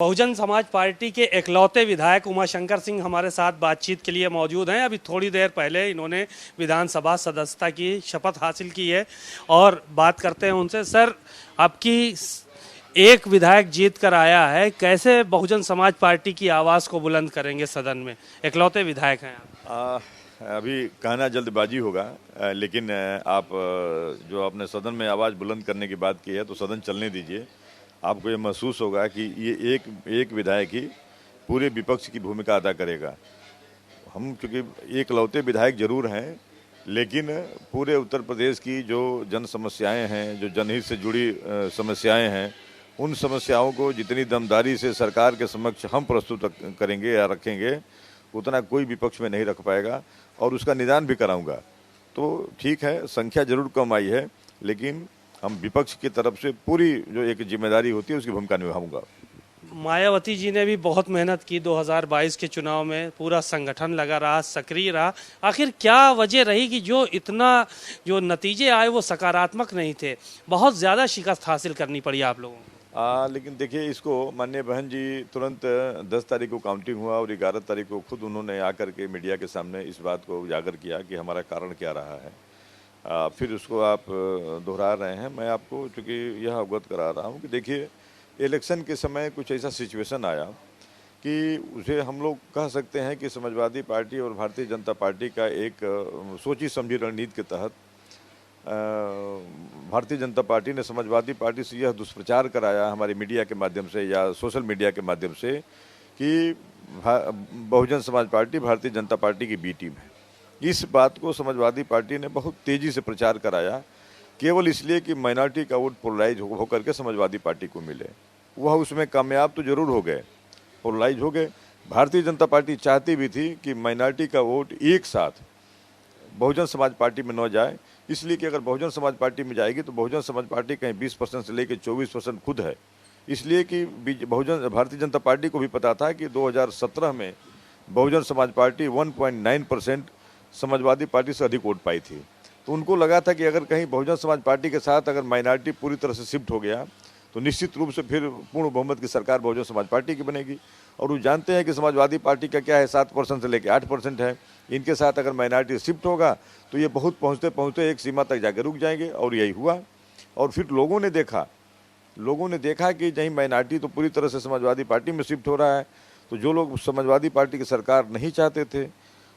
Bahujan Samaj party के इकलौते विधायक उमाशंकर सिंह हमारे साथ बातचीत के लिए मौजूद हैं। अभी थोड़ी देर पहले इन्होंने विधानसभा सदस्यता की शपथ हासिल की है और बात करते हैं उनसे। सर, आपकी एक विधायक जीत कर आया है, कैसे बहुजन समाज पार्टी की आवाज़ को बुलंद करेंगे सदन में? इकलौते विधायक हैं आप। अभी कहना जल्दबाजी होगा, लेकिन आप जो आपने सदन में आवाज़ बुलंद करने की बात की है तो सदन चलने दीजिए। आपको ये महसूस होगा कि ये एक विधायक ही पूरे विपक्ष की भूमिका अदा करेगा। हम चूँकि एकलौते विधायक जरूर हैं, लेकिन पूरे उत्तर प्रदेश की जो जन समस्याएं हैं, जो जनहित से जुड़ी समस्याएं हैं, उन समस्याओं को जितनी दमदारी से सरकार के समक्ष हम प्रस्तुत करेंगे या रखेंगे, उतना कोई विपक्ष में नहीं रख पाएगा और उसका निदान भी कराऊंगा। तो ठीक है, संख्या जरूर कम आई है, लेकिन हम विपक्ष की तरफ से पूरी जो एक जिम्मेदारी होती है उसकी भूमिका निभाऊंगा। मायावती जी ने भी बहुत मेहनत की 2022 के चुनाव में, पूरा संगठन लगा रहा, सक्रिय रहा। आखिर क्या वजह रही कि जो नतीजे आए वो सकारात्मक नहीं थे? बहुत ज़्यादा शिकस्त हासिल करनी पड़ी आप लोगों को। लेकिन देखिए, इसको माननीय बहन जी तुरंत 10 तारीख को काउंटिंग हुआ और 11 तारीख को खुद उन्होंने आकर के मीडिया के सामने इस बात को उजागर किया कि हमारा कारण क्या रहा है। फिर उसको आप दोहरा रहे हैं। मैं आपको चूँकि यह अवगत करा रहा हूँ कि देखिए, इलेक्शन के समय कुछ ऐसा सिचुएशन आया कि उसे हम लोग कह सकते हैं कि समाजवादी पार्टी और भारतीय जनता पार्टी का एक सोची समझी रणनीति के तहत भारतीय जनता पार्टी ने समाजवादी पार्टी से यह दुष्प्रचार कराया हमारी मीडिया के माध्यम से या सोशल मीडिया के माध्यम से कि बहुजन समाज पार्टी भारतीय जनता पार्टी की बी टीम है। इस बात को समाजवादी पार्टी ने बहुत तेज़ी से प्रचार कराया, केवल इसलिए कि माइनॉरिटी का वोट पोलराइज होकर के समाजवादी पार्टी को मिले। वह उसमें कामयाब तो जरूर हो गए, पोलराइज हो गए। भारतीय जनता पार्टी चाहती भी थी कि माइनॉरिटी का वोट एक साथ बहुजन समाज पार्टी में न जाए, इसलिए कि अगर बहुजन समाज पार्टी में जाएगी तो बहुजन समाज पार्टी कहीं 20% से लेकर 24% खुद है। इसलिए कि भारतीय जनता पार्टी को भी पता था कि 2017 में बहुजन समाज पार्टी 1.9% समाजवादी पार्टी से अधिक वोट पाई थी। तो उनको लगा था कि अगर कहीं बहुजन समाज पार्टी के साथ अगर माइनॉरिटी पूरी तरह से शिफ्ट हो गया तो निश्चित रूप से फिर पूर्ण बहुमत की सरकार बहुजन समाज पार्टी की बनेगी। और वो जानते हैं कि समाजवादी पार्टी का क्या है, 7% से लेकर 8% है। इनके साथ अगर माइनॉरिटी शिफ्ट होगा तो ये बहुत पहुँचते पहुँचते एक सीमा तक जाकर रुक जाएंगे, और यही हुआ। और फिर लोगों ने देखा कि नहीं, माइनॉरिटी तो पूरी तरह से समाजवादी पार्टी में शिफ्ट हो रहा है। तो जो लोग समाजवादी पार्टी की सरकार नहीं चाहते थे,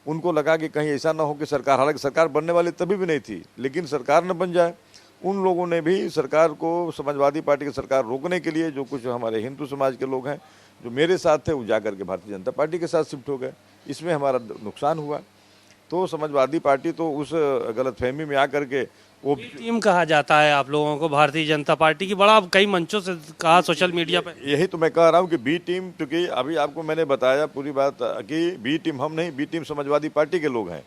उनको लगा कि कहीं ऐसा ना हो कि सरकार, हालांकि सरकार बनने वाली तभी भी नहीं थी, लेकिन सरकार न बन जाए। उन लोगों ने भी सरकार को, समाजवादी पार्टी की सरकार रोकने के लिए, जो कुछ हमारे हिंदू समाज के लोग हैं जो मेरे साथ थे, वो जाकर के भारतीय जनता पार्टी के साथ शिफ्ट हो गए। इसमें हमारा नुकसान हुआ। तो समाजवादी पार्टी तो उस गलतफहमी में आकर के वो टीम कहा जाता है आप लोगों को भारतीय जनता पार्टी की, बड़ा कई मंचों से कहा, सोशल मीडिया पे। यही तो मैं कह रहा हूँ कि बी टीम, क्योंकि अभी आपको मैंने बताया पूरी बात कि बी टीम हम नहीं, बी टीम समाजवादी पार्टी के लोग हैं।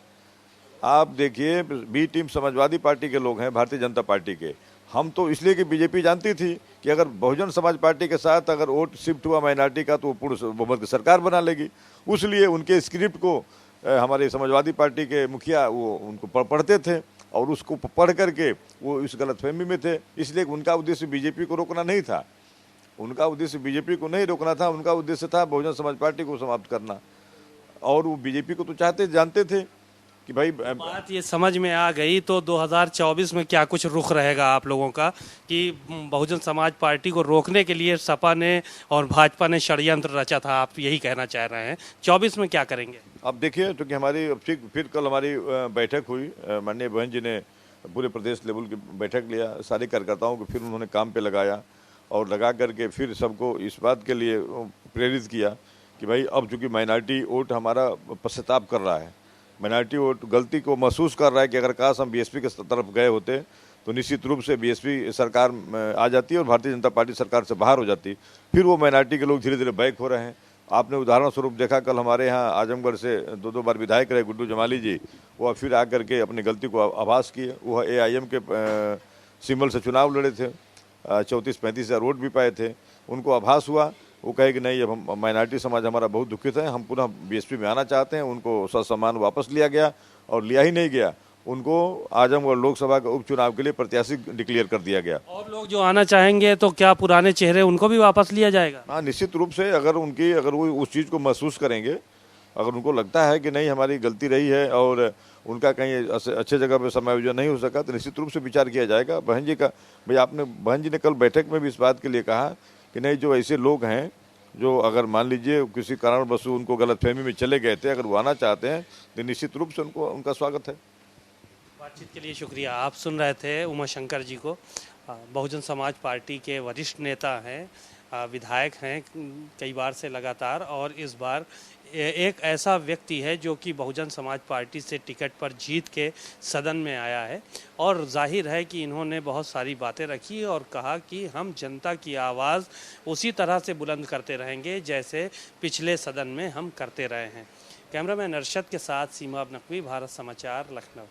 आप देखिए, बी टीम समाजवादी पार्टी के लोग हैं, भारतीय जनता पार्टी के। हम तो इसलिए कि बीजेपी जानती थी कि अगर बहुजन समाज पार्टी के साथ अगर वोट शिफ्ट हुआ माइनॉरिटी का तो वो पूर्ण बहुमत की सरकार बना लेगी। उसलिए उनके स्क्रिप्ट को हमारे समाजवादी पार्टी के मुखिया वो उनको पढ़ते थे और उसको पढ़ करके वो इस गलतफहमी में थे। इसलिए उनका उद्देश्य बीजेपी को रोकना नहीं था, उनका उद्देश्य बीजेपी को नहीं रोकना था, उनका उद्देश्य था बहुजन समाज पार्टी को समाप्त करना। और वो बीजेपी को तो जानते थे कि भाई, बात ये समझ में आ गई। तो 2024 में क्या कुछ रुख रहेगा आप लोगों का कि बहुजन समाज पार्टी को रोकने के लिए सपा ने और भाजपा ने षड्यंत्र रचा था, आप यही कहना चाह रहे हैं? 24 में क्या करेंगे? अब देखिए, क्योंकि हमारी फिर कल हमारी बैठक हुई, माननीय बहन जी ने पूरे प्रदेश लेवल की बैठक लिया, सारे कार्यकर्ताओं को फिर उन्होंने काम पे लगाया और लगा करके फिर सबको इस बात के लिए प्रेरित किया कि भाई, अब चूँकि माइनॉरिटी वोट हमारा पश्चाताप कर रहा है, माइनॉरिटी वोट गलती को महसूस कर रहा है कि अगर काश हम बीएसपी के तरफ गए होते तो निश्चित रूप से बीएसपी सरकार आ जाती और भारतीय जनता पार्टी सरकार से बाहर हो जाती। फिर वो माइनॉरिटी के लोग धीरे धीरे बैक हो रहे हैं। आपने उदाहरण स्वरूप देखा, कल हमारे यहाँ आजमगढ़ से 2 बार विधायक रहे गुड्डू जमाली जी, वह फिर आकर के अपनी गलती को आभास किए। वह AIM के सिंबल से चुनाव लड़े थे, 34-35 हज़ार वोट भी पाए थे। उनको आभास हुआ, वो कहे कि नहीं, अब हम माइनॉरिटी समाज हमारा बहुत दुखित है, हम पुनः बीएसपी में आना चाहते हैं। उनको ससम्मान वापस लिया गया और लिया ही नहीं गया। उनको आजमगढ़ लोकसभा के उपचुनाव के लिए प्रत्याशी डिक्लेयर कर दिया गया। और लोग जो आना चाहेंगे तो क्या पुराने चेहरे उनको भी वापस लिया जाएगा? हाँ, निश्चित रूप से अगर वो उस चीज़ को महसूस करेंगे, अगर उनको लगता है कि नहीं हमारी गलती रही है और उनका कहीं अच्छे जगह पे समायोजन नहीं हो सका, तो निश्चित रूप से विचार किया जाएगा। बहन जी ने कल बैठक में भी इस बात के लिए कहा कि नहीं, जो ऐसे लोग हैं जो अगर मान लीजिए किसी कारणवश उनको गलतफहमी में चले गए थे, अगर वो आना चाहते हैं तो निश्चित रूप से उनका स्वागत है। बातचीत के लिए शुक्रिया। आप सुन रहे थे उमाशंकर जी को। बहुजन समाज पार्टी के वरिष्ठ नेता हैं, विधायक हैं कई बार से लगातार, और इस बार एक ऐसा व्यक्ति है जो कि बहुजन समाज पार्टी से टिकट पर जीत के सदन में आया है, और जाहिर है कि इन्होंने बहुत सारी बातें रखी और कहा कि हम जनता की आवाज़ उसी तरह से बुलंद करते रहेंगे जैसे पिछले सदन में हम करते रहे हैं। कैमरामैन अरशद के साथ सीमा नकवी, भारत समाचार, लखनऊ।